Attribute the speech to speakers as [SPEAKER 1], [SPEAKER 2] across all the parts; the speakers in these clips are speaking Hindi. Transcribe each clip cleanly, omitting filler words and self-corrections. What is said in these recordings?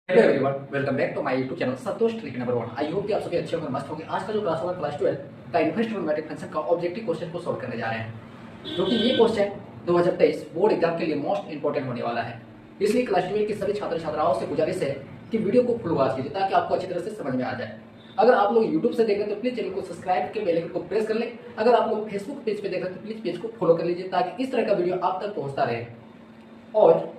[SPEAKER 1] Hello everyone, welcome back to my YouTube channel Santosh trick number 1। I hope कि आप सभी अच्छे होंगे, मस्त होंगे। आज का जो क्लास होगा क्लास 12 का इन्वर्स ट्रिग्नोमेट्रिक फंक्शन का ऑब्जेक्टिव क्वेश्चन को सॉल्व करने जा रहे हैं, जो कि ये क्वेश्चन 2023 बोर्ड एग्जाम के लिए मोस्ट इंपोर्टेंट होने वाला है। इसलिए क्लास 12 के सभी छात्र छात्राओं से गुजारिश है कि वीडियो को फुल वॉच कीजिए ताकि आपको अच्छी तरह से समझ में आ जाए। अगर आप लोग यूट्यूब से देख रहे हैं तो प्लीज चैनल को सब्सक्राइब करके बेल आइकन को प्रेस कर लें। अगर आप लोग फेसबुक पेज पे देख रहे हैं तो प्लीज पेज को फॉलो कर लीजिए ताकि इस तरह का वीडियो आप तक पहुंचता रहे। और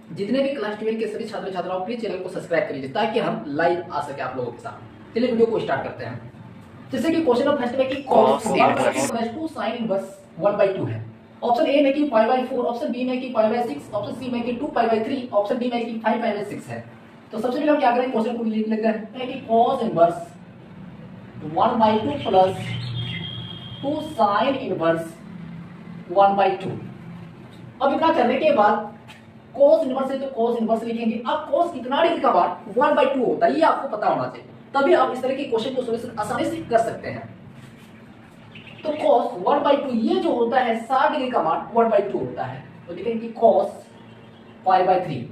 [SPEAKER 1] जितने भी क्लास 12 के सभी छात्र छात्राओं प्लीज चैनल को सब्सक्राइब कर लीजिए ताकि हम लाइव आ सके आप लोगों के साथ। चलिए वीडियो को स्टार्ट करते हैं। जैसे कि क्वेश्चन ऑफ फर्स्ट में कि cos 1/2 sin इनवर्स 1/2 है। ऑप्शन ए में कि 5/4, ऑप्शन बी में कि 5/6, ऑप्शन सी में कि 2π/3, ऑप्शन डी में कि 5π/6 है। तो सबसे पहले हम क्या करेंगे, क्वेश्चन को लिख लेते हैं कि cos inverse 1/2 plus 2 sin inverse 1/2। अब इतना करने के बाद cos इनवर्स है तो cos इनवर्स लिखेंगे। अब cos कितना डिग्री का मान 1/2 होता है, ये आपको पता होना चाहिए, तभी आप इस तरह के क्वेश्चन को सॉल्यूशन आसानी से कर सकते हैं। तो cos 1/2 ये जो होता है 60 डिग्री का मान 1/2 होता है। तो लिखेंगे कि cos 5/3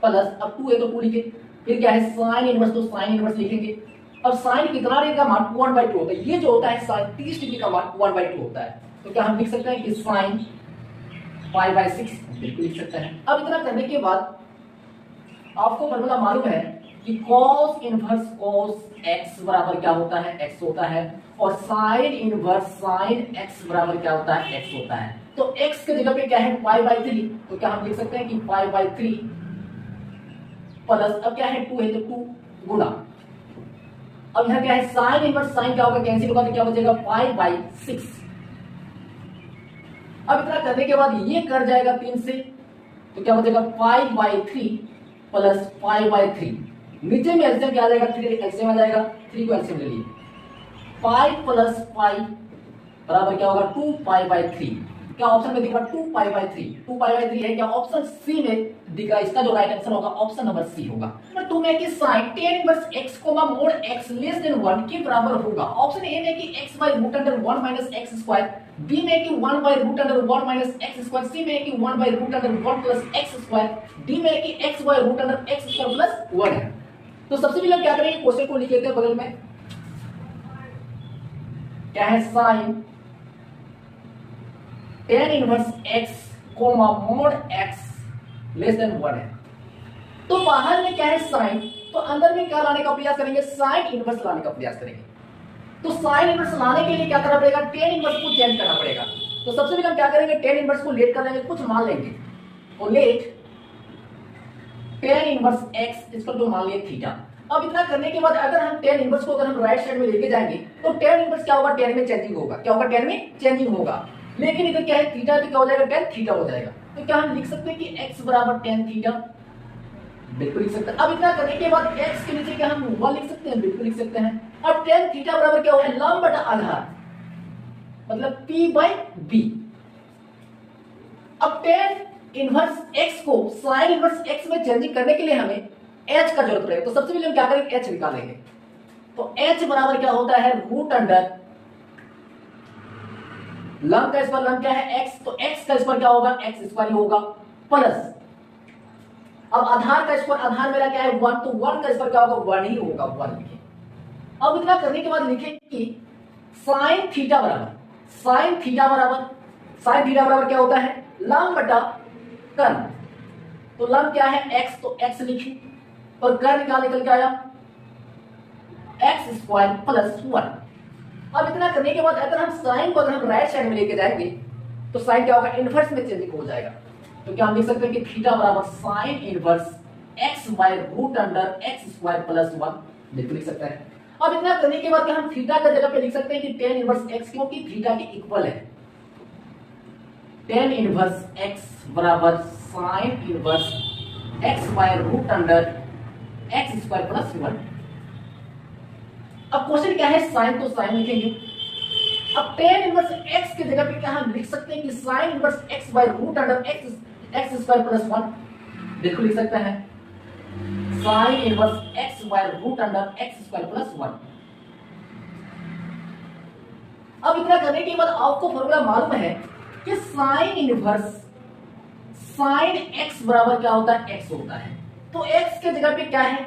[SPEAKER 1] प्लस, अब 2 है तो 2 लिखे, फिर क्या है sin इनवर्स, तो sin इनवर्स लिखेंगे। अब sin कितना डिग्री का मान 1/2 होता है, ये जो होता है sin 30 डिग्री का मान 1/2 होता है। तो क्या हम लिख सकते हैं कि sin 5/6 बिल्कुल लिख सकते हैं। अब इतना करने के बाद आपको फॉर्मूला मालूम है कि cos इनवर्स cos x बराबर क्या होता है, x होता है, और sin इनवर्स sin x बराबर क्या होता है, x होता है। तो x के जगह पे क्या है 5/3, तो क्या हम लिख सकते हैं कि 5/3 प्लस, अब क्या है 2 है तो 2 गुना, अब यहां क्या है sin इनवर्स sin क्या होगा, कैंसिल होगा तो क्या बचेगा 5/6। अब इतना करने के बाद ये कट जाएगा 3 से, तो क्या बचेगा 5/3 प्लस 5/3। नीचे में एलसीएम क्या आ जाएगा, 3 एलसीएम आ जाएगा, 3 को एलसीएम ले लिए, 5 प्लस 5 बराबर क्या होगा 2π/3। क्या ऑप्शन में दिख रहा 2π/3, 2π/3 है क्या, ऑप्शन सी में दिख रहा है। इसका जो राइट आंसर होगा ऑप्शन नंबर सी होगा। नंबर 2 में कि sin tan inverse x, mod x less than 1 के बराबर होगा। ऑप्शन ए में कि x/√1 minus x square, B में कि 1/√1 माइनस एक्स स्क्वायर, सी में कि 1/√1 प्लस एक्स स्क्वायर, डी में कि x/√x स्क्वायर प्लस 1 है। तो सबसे पहले हम क्या करेंगे, क्वेश्चन को लिख लेते हैं बगल में। क्या है sin tan inverse x, mod x less than 1 है। तो बाहर में क्या है sin, तो अंदर में क्या लाने का प्रयास करेंगे, sin इनवर्स लाने का प्रयास करेंगे। तो sin इनवर्स लाने के लिए क्या करना पड़ेगा, tan इनवर्स को चेंज करना पड़ेगा। तो सबसे पहले हम क्या करेंगे, tan इनवर्स को लेट कर लेंगे, कुछ मान लेंगे। तो लेट tan इनवर्स x इसको तो मान लिए थीटा। अब इतना करने के बाद अगर हम tan इनवर्स को अगर हम राइट साइड में लेके जाएंगे तो tan इनवर्स क्या होगा, tan में चेंजिंग होगा। क्या होगा, tan में चेंजिंग होगा। लेकिन इधर क्या है थीटा, तो क्या हो जाएगा tan थीटा हो जाएगा। तो क्या हम लिख सकते हैं कि x बराबर tan थीटा, बिल्कुल लिख सकते हैं। अब इतना करने के बाद x के नीचे क्या हम 1 लिख सकते हैं, बिल्कुल लिख सकते हैं। अब tan थीटा बराबर क्या होगा, लंब बटा आधार, मतलब p/b। अब tan इनवर्स x को sin इनवर्स x में चेंजिंग करने के लिए हमें h का जरूरत पड़ेगा। तो सबसे पहले हम क्या करेंगे, h निकालेंगे। तो h बराबर क्या होता है, रूट अंडर लंब का स्क्वायर, लंब क्या है x, तो x का स्क्वायर क्या होगा, x स्क्वायर होगा, प्लस अब आधार का स्क्वायर, आधार मेरा क्या है 1, तो 1 का स्क्वायर क्या होगा 1 ही होगा, 1 लिखे। अब इतना करने के बाद लिखें कि sin थीटा बराबर, sin थीटा बराबर क्या होता है, लंब बटा कर्ण। तो लंब क्या है x, तो x लिखे, और कर्ण निकल के आया x स्क्वायर प्लस 1। अब इतना करने के बाद अगर हम साइन को अगर हम राइट साइड में लेके जाएंगे तो साइन क्या होगा, इनवर्स में चेंजिंग हो जाएगा। तो क्या हम लिख सकते हैं कि थीटा बराबर sine inverse x/√x square plus 1, बिल्कुल लिख सकते हैं। अब इतना करने के बाद क्या हम थीटा का जगह पे लिख सकते हैं कि tan इनवर्स x, क्योंकि थीटा के इक्वल है। tan इनवर्स x बराबर sine inverse x/√x square plus 1। अब क्वेश्चन क्या है, साइन, तो साइन लिखेंगे। अब tan इनवर्स x के जगह पे क्या हम लिख सकते हैं कि sin inverse x/√x square plus 1, बिल्कुल लिख सकते हैं। sin inverse x/√x square plus 1। अब इतना करने के बाद आपको फॉर्मूला मालूम है कि sin इनवर्स sin x बराबर क्या होता है, x होता है। तो तो x के जगह पे क्या है,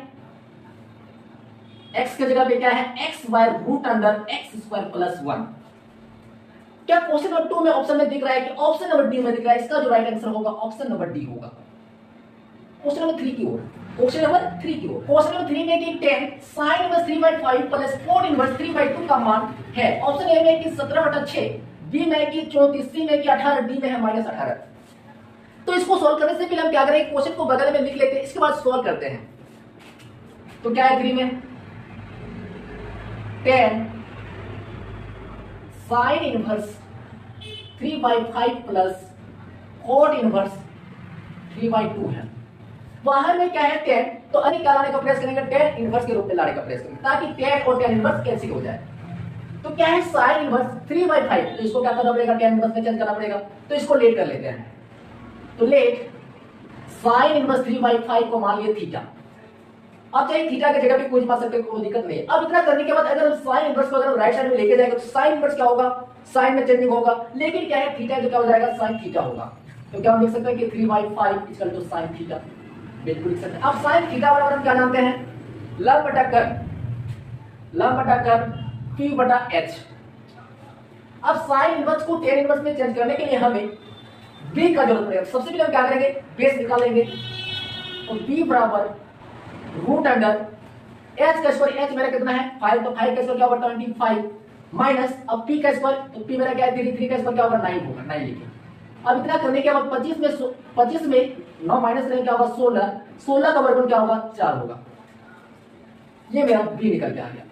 [SPEAKER 1] x के जगह पे क्या है, x by root under x square plus 1। क्या क्वेश्चन नंबर 2 में ऑप्शन में दिख रहा है कि ऑप्शन नंबर डी में दिख रहा है, इसका जो राइट आंसर होगा ऑप्शन नंबर डी होगा। क्वेश्चन नंबर 3 की ओर, क्वेश्चन नंबर 3 की ओर, क्वेश्चन नंबर 3 में कि 10 sin इनवर्स 3/5 प्लस 4 इनवर्स 3/2 का मान है। ऑप्शन ए में कि 17/6, बी में कि 34, सी में कि 18, डी में है -18। तो इसको सॉल्व करने से पहले हम क्या करें, क्वेश्चन को बगल में लिख लेते हैं, इसके बाद सॉल्व करते हैं। तो क्या है 3 में 10 sin इनवर्स 3/5 प्लस 4 इनवर्स 3/2 है। बाहर में क्या है 10, तो अन्य क्या लाने का प्रयास करेंगे, 10 इनवर्स के रूप में लाने का प्रयास करेंगे ताकि 10 और 10 इनवर्स कैंसिल हो जाए। तो क्या है sin इनवर्स 3/5, तो इसको क्या करना पड़ेगा, 10 इनवर्स में चेंज करना पड़ेगा। तो इसको लेट कर लेते हैं, तो लेट sin इनवर्स 3/5 को मान लिए थीटा। अब चाहे थीटा की जगह पे कुछ मान सकते हैं, कोई दिक्कत नहीं है। अब इतना करने के बाद अगर हम sin इनवर्स को अगर हम राइट साइड में लेके जाएंगे तो sin इनवर्स क्या होगा, sin में चेंजिंग होगा, लेकिन क्या है थीटा जो क्या हो जाएगा sin थीटा होगा। तो क्या हम लिख सकते हैं कि 3/5 इक्वल टू sin थीटा, बिल्कुल लिख सकते हैं। अब sin थीटा बराबर हम क्या जानते हैं, लंब बटा कर Q बटा H। अब sin इनवर्स को tan इनवर्स में चेंज करने के लिए हमें b का जरूरत पड़ेगा। सबसे पहले हम क्या करेंगे, बेस निकालेंगे, तो b बराबर रूट अंडर h का स्क्वायर, h मेरा कितना है 5, तो 5 का स्क्वायर क्या होगा 25 माइनस अब p का स्क्वायर, तो p मेरा क्या है 3 का स्क्वायर क्या होगा 9 होगा, 9 लिखिए। अब इतना करने के बाद 25 में 9 माइनस करेंगे क्या होगा 16 का वर्गमूल क्या होगा 4 होगा। ये मेरा b निकल के आ गया।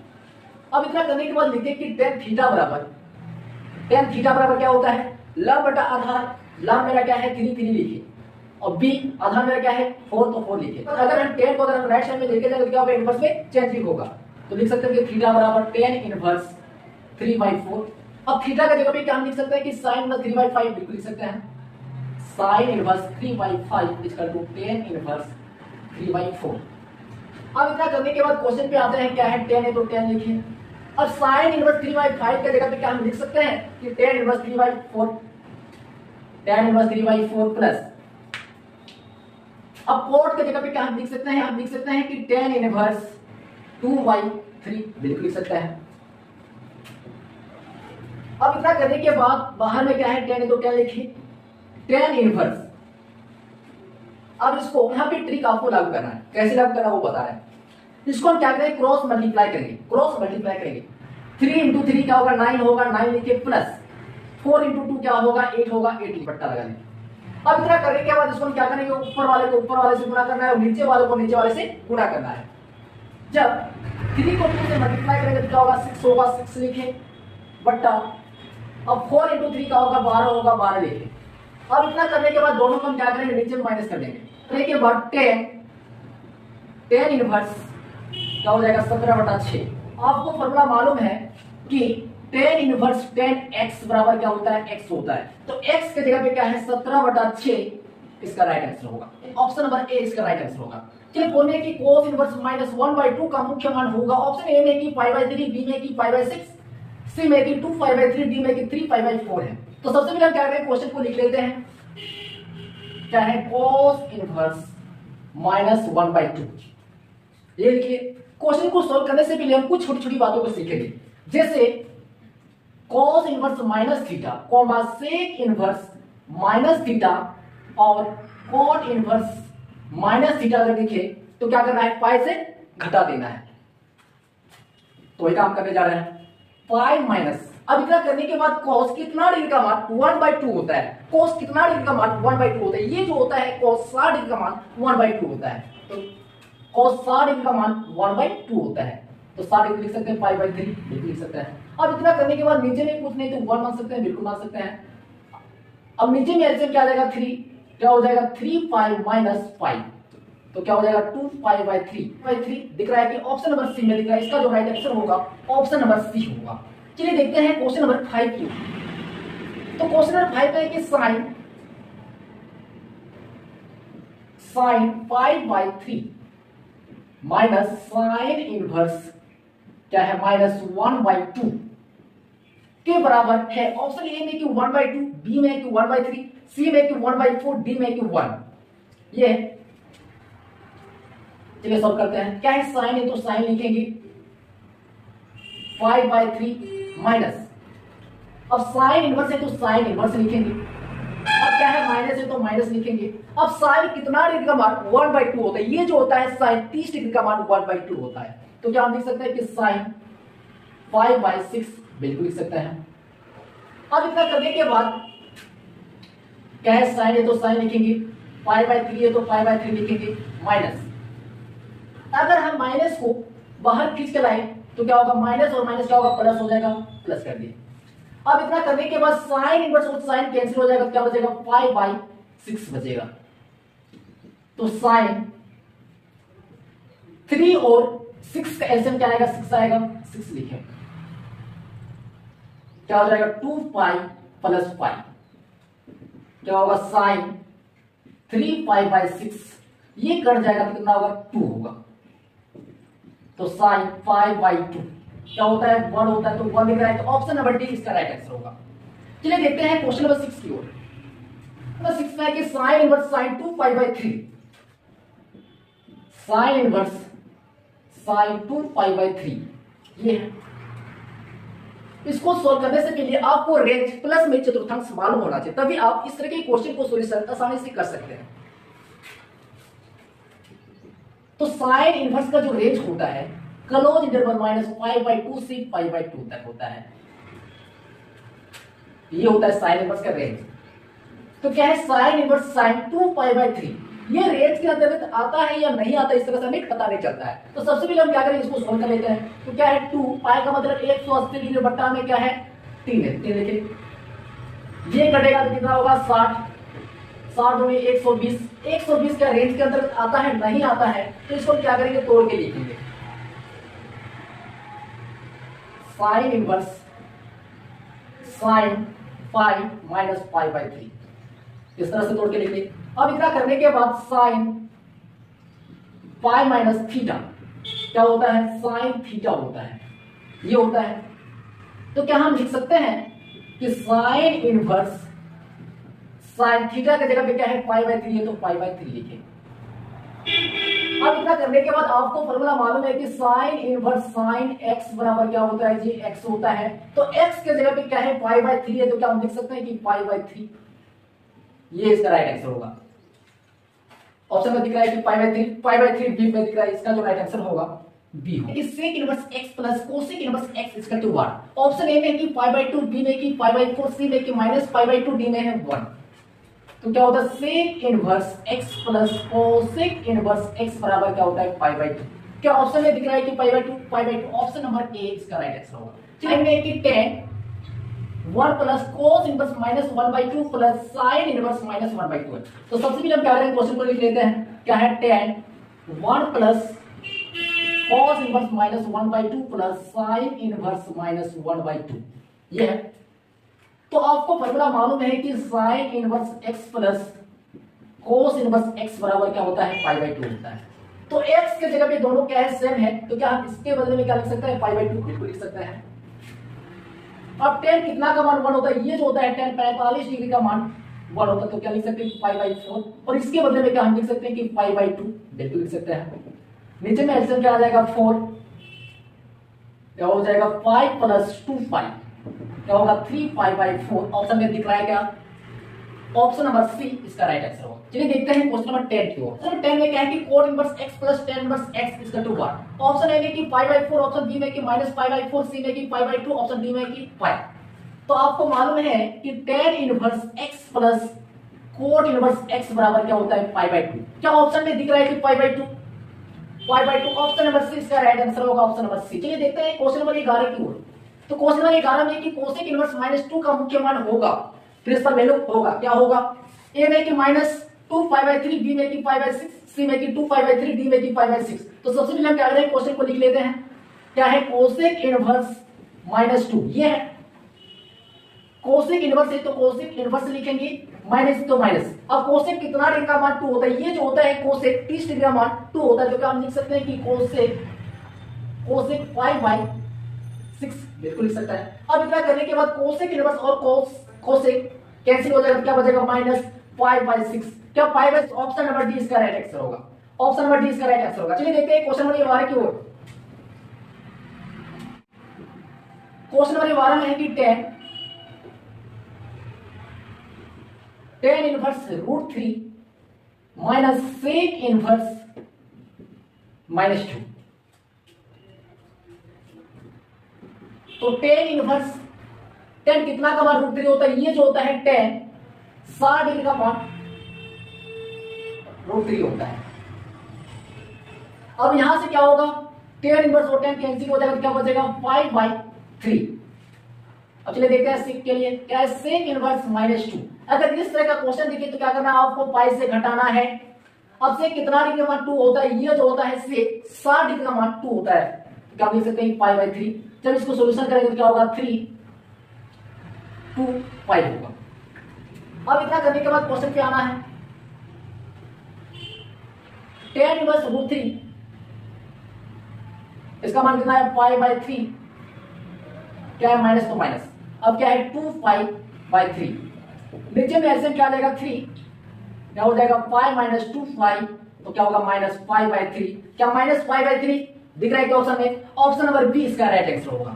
[SPEAKER 1] अब इतना करने के बाद लिखिए कि tan थीटा बराबर क्या होता है, लंब बटा आधार, लंब मेरा क्या है 3 लिखिए, और b आधार मेरा क्या है 4, तो 4 लिखिए। अगर हम tan को अगर हम राइट साइड में लेके जाएंगे तो क्या होगा, इनवर्स में चेंजिंग होगा। तो लिख सकते हैं कि थीटा बराबर tan इनवर्स 3/4। अब थीटा का जगह पे क्या हम लिख सकते हैं कि sin इनवर्स 3/5, बिल्कुल लिख सकते हैं sin inverse 3/5 equal to tan inverse 3/4। अब इतना करने के बाद क्वेश्चन पे आते हैं, क्या है tan है तो tan लिखिए। अब sin इनवर्स 3/5 के जगह पे क्या हम लिख सकते हैं कि tan इनवर्स 3/4 प्लस, अब कोट के जगह पे क्या हम लिख सकते हैं, हम लिख सकते हैं कि tan इनवर्स 2/3, बिल्कुल लिख सकते हैं। अब इतना करने के बाद बाहर में क्या है tan है तो tan लिखिए, tan इनवर्स। अब इसको यहाँ पे ट्रिक आपको लागू करना है, कैसे लागू करना वो बता रहे हैं। इसको हम क्या करेंगे, क्रॉस मल्टीप्लाई करेंगे। 3 इंटू 3 क्या होगा 9 होगा, 9 लिखिए, प्लस 4 इंटू 2 क्या होगा 8 होगा, 8 लिख पट्टा लगा लेंगे। अब इतना करने के बाद इसको हम क्या करेंगे, ऊपर वाले को ऊपर वाले से गुणा करना है और नीचे वाले को नीचे वाले से गुणा करना है। जब 3 को 2 से मल्टीप्लाई करेंगे तो क्या होगा 6 होगा, 6 लिखे बट्टा, अब 4 इंटू 3 का होगा 12 होगा, 12 लिखे। अब इतना करने के बाद दोनों को हम क्या करेंगे, नीचे में माइनस कर देंगे। करने के बाद tan इनवर्स क्या हो जाएगा 17/6। आपको फॉर्मूला मालूम है कि tan इनवर्स tan x बराबर क्या होता है, x होता है। तो x के जगह पे क्या है 17/6, इसका राइट आंसर होगा, ऑप्शन नंबर ए इसका राइट आंसर होगा। चलिए बोलने की cos इनवर्स -1/2 का मुख्य मान होगा। ऑप्शन ए में कि 5/3, बी में कि 5/6, सी में कि 2π/3, डी में कि 3π/4 है। तो सबसे पहले हम क्या करेंगे, क्वेश्चन को लिख लेते हैं, क्या है cos इनवर्स -1/2, ये लिखिए। क्वेश्चन को सॉल्व करने से पहले हम कुछ छोटी छोटी बातों को सीखेंगे, जैसे cos inverse minus theta, sec inverse minus theta और cot इनवर्स माइनस थीटा अगर लिखे तो क्या करना है, पाई से घटा देना है। तो वही काम करने जा रहे हैं, पाई माइनस। अब इतना करने के बाद cos कितना डिग्री का मान 1/2 होता है, cos कितना डिग्री का मान 1/2 होता है, ये जो होता है cos 60 डिग्री का मान 1/2 होता है। तो cos 60 डिग्री का मान 1/2 होता है, तो 60 डिग्री लिख सकते हैं, π/3 बिल्कुल लिख सकते हैं। अब इतना करने के बाद नीचे में कुछ नहीं तो 1 मान सकते हैं, बिल्कुल मान सकते हैं। अब नीचे में ऐसे क्या आ जाएगा 3, क्या हो जाएगा 3π माइनस पाई, तो क्या हो जाएगा 2π/3 दिख रहा है कि ऑप्शन नंबर सी में दिख रहा है, इसका जो राइट आंसर होगा ऑप्शन नंबर सी होगा। चलिए देखते हैं क्वेश्चन नंबर 5 की। तो क्वेश्चन नंबर 5 है कि sin 5/3 माइनस sin इनवर्स क्या है -1/2 के बराबर है। ऑप्शन ए में कि 1/2, बी में कि 1/3, सी में कि 1/4, डी में कि 1। ये चलिए सॉल्व करते हैं। क्या है साइन है तो साइन लिखेंगे 5/3 माइनस, अब साइन इनवर्स है तो साइन इनवर्स लिखेंगे, अब क्या है माइनस है तो माइनस लिखेंगे। अब साइन कितना डिग्री का मान 1/2 होता है, ये जो होता है साइन 30 डिग्री का मान 1/2 होता है, तो क्या हम लिख सकते हैं कि साइन 5/6 बिल्कुल लिख सकते हैं। अब इतना करने के बाद क्या है साइन है तो साइन लिखेंगे, 5/3 है तो 5/3 लिखेंगे, माइनस, अगर हम माइनस को बाहर खींच के लाए तो क्या होगा, माइनस और माइनस क्या होगा, प्लस हो जाएगा, प्लस कर दिए। अब इतना करने के बाद साइन इनवर्स और साइन कैंसिल हो जाएगा, क्या बचेगा 5/6 बचेगा, तो साइन 3 और 6 का एलसीएम क्या आएगा, 6 आएगा, 6 लिखें, क्या हो जाएगा 2π + 5, क्या होगा साइन 3π/6, ये कट जाएगा तो कितना होगा 2 होगा, तो साइन 5/2 क्या होता है 1 होता है, तो 1 लिख रहा है, तो ऑप्शन नंबर डी इसका राइट आंसर होगा। चलिए देखते हैं क्वेश्चन नंबर 6 की ओर। नंबर 6 में है कि sine inverse sine 2π/3, sine inverse sine 2π/3 ये है। इसको सोल्व करने से पहले आपको रेंज प्लस में चतुर्थांश मालूम होना चाहिए, तभी आप इस तरह के क्वेश्चन को सॉल्यूशन आसानी से कर सकते हैं। तो साइन इनवर्स का जो रेंज होता है क्लोज इंटरवल -π/2 से π/2 तक होता है, ये होता है साइन इनवर्स का रेंज। तो क्या है साइन इनवर्स साइन 2π/3, ये रेंज के अंतर्गत आता है या नहीं आता, इस तरह से हमें पता नहीं चलता है। तो सबसे पहले हम क्या करेंगे, इसको सोल्व कर लेते हैं। तो क्या है 2 पाई का मतलब 180 डिग्री बट्टा में क्या है 3 है, 3 देखिए ये कटेगा तो कितना होगा 60, 60 में 120, 120 का रेंज के अंतर्गत आता है नहीं आता है, तो इसको क्या करेंगे तोड़ के लिखेंगे, साइन इनवर्स साइन 5 - π/3 इस तरह से तोड़ के लिखेंगे। अब इतना करने के बाद साइन पाई माइनस थीटा क्या होता है, साइन थीटा होता है, ये होता है। तो क्या हम लिख सकते हैं कि साइन इनवर्स साइन थीटा की जगह पे क्या है π/3 है, तो π/3 लिखें। अब इतना करने के बाद आपको फॉर्मूला मालूम है कि साइन इनवर्स साइन x बराबर क्या होता है जी, x होता है। तो x के जगह पे क्या है π/3 है, तो क्या हम लिख सकते हैं कि π/3, ये इसका राइट आंसर होगा। ऑप्शन में दिख रहा है कि π/3 बी में दिख रहा है, इसका जो राइट आंसर होगा बी होगा। कि सेक इनवर्स x प्लस cosec inverse x equal to 1। Option A में है कि π/2, बी में कि π/4, सी में कि -π/2, डी में है 1। तो क्या होता है सेक इनवर्स x प्लस कोसेक इनवर्स x बराबर क्या होता है π/2। क्या ऑप्शन में दिख रहा है कि π/2, ऑप्शन नंबर ए इसका राइट आंसर होगा। चलिए कि tan 1 plus cos inverse -1/2 plus sin inverse -1/2 है। तो सबसे पहले हम क्या करेंगे क्वेश्चन को लिख लेते हैं। क्या है tan 1 plus cos inverse -1/2 plus sin inverse -1/2 ये है। तो आपको फॉर्मूला मालूम है कि sin inverse x plus cos inverse x बराबर क्या होता है π/2 होता है। तो x के जगह पे दोनों क्या है सेम है, तो क्या हम इसके बदले में क्या लिख सकते हैं π/2 बिल्कुल लिख सकते हैं। अब tan कितना का मान 1 होता है, ये जो होता है tan 45 डिग्री का मान 1 होता है, तो क्या लिख सकते हैं π/4 और इसके बदले में क्या हम लिख सकते हैं कि π/2 बिल्कुल लिख सकते हैं। नीचे में एलसीएम क्या आ जाएगा 4, क्या हो जाएगा 5 प्लस 2π क्या होगा 3π/4। ऑप्शन में दिख रहा है क्या, ऑप्शन नंबर सी इसका राइट आंसर होगा। चलिए देखते हैं क्वेश्चन नंबर 10 की ओर। क्वेश्चन 10 में क्या है कि cot inverse x plus tan inverse x equal to 1। Option A में कि π/4, ऑप्शन बी में कि -π/4, सी में कि π/2, ऑप्शन डी में कि π। तो आपको मालूम है कि tan inverse x plus cot inverse x बराबर क्या होता है π/2। क्या ऑप्शन में दिख रहा है कि π/2, ऑप्शन नंबर सी इसका राइट आंसर होगा, ऑप्शन नंबर सी। चलिए देखते हैं क्वेश्चन नंबर 11 की ओर। तो क्वेश्चन नंबर 11 में कि कोसेक इनवर्स -2 का मुख्य मान होगा, फिर इसका वैल्यू होगा, क्या होगा ए में कि -2π/3, बी में कि π/6, सी में कि 2π/3, डी में कि π/6। तो सबसे पहले हम क्या करेंगे क्वेश्चन को लिख लेते हैं। क्या है कोसेक इनवर्स -2, ये है कोसेक इनवर्स है, तो कोसेक इनवर्स लिखेंगे, माइनस तो माइनस। अब कोसेक कितना डिग्री का मान 2 होता है, ये जो होता है कोसेक 30 डिग्री का मान 2 होता है, तो क्या हम लिख सकते हैं कि कोसेक 5/6 बिल्कुल लिख सकता है। अब इतना करने के बाद कोसेक इनवर्स और कोसेक कैंसिल हो जाएगा, क्या बचेगा -5/6। क्या 5/6, ऑप्शन नंबर डी इसका राइट आंसर होगा। ऑप्शन नंबर डी इसका राइट आंसर होगा। चलिए देखते हैं क्वेश्चन नंबर 12 की ओर। क्वेश्चन नंबर 12 में है कि tan inverse √3 minus sec inverse -2। तो tan इनवर्स, tan कितना का मान √3 होता है? ये जो होता है tan 60 डिग्री का मान √3 होता है। अब यहां से क्या होगा? tan इनवर्स और tan कैंसिल हो जाएगा तो क्या बचेगा? 5/3। अब चलिए देखते हैं सेक के लिए क्या है, सेक इनवर्स -2। अगर इस तरह का क्वेश्चन देखिए तो क्या करना है आपको? पाई से घटाना है। अब सेक कितना डिग्री का मान 2 होता है? ये जो होता है सेक 60 डिग्री का मान 2 होता है। क्या आप लिख सकते हैं 5/3। जब इसको सॉल्यूशन करेंगे तो क्या होगा? 3 2 5 होगा। अब इतना करने के बाद क्वेश्चन पे आना है, tan इनवर्स √3 इसका मान कितना है? 5/3। क्या है? माइनस तो माइनस। अब क्या है? 2/5/3। नीचे में ऐसे क्या आ जाएगा? 3 क्या हो जाएगा? 5 - 2 5 तो क्या होगा? -5/3। क्या -5/3 दिख रहा है ऑप्शन में? ऑप्शन नंबर बी इसका राइट आंसर होगा।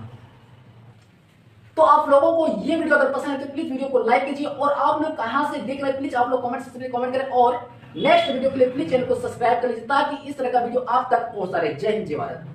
[SPEAKER 1] तो आप लोगों को ये वीडियो अगर पसंद है तो प्लीज वीडियो को लाइक कीजिए, और आप लोग कहां से देख रहे हैं प्लीज आप लोग कमेंट सेक्शन में कमेंट करें, और नेक्स्ट वीडियो के लिए प्लीज चैनल को सब्सक्राइब कर लीजिए ताकि इस तरह का वीडियो आप तक पहुंचता रहे। जय हिंद, जय भारत।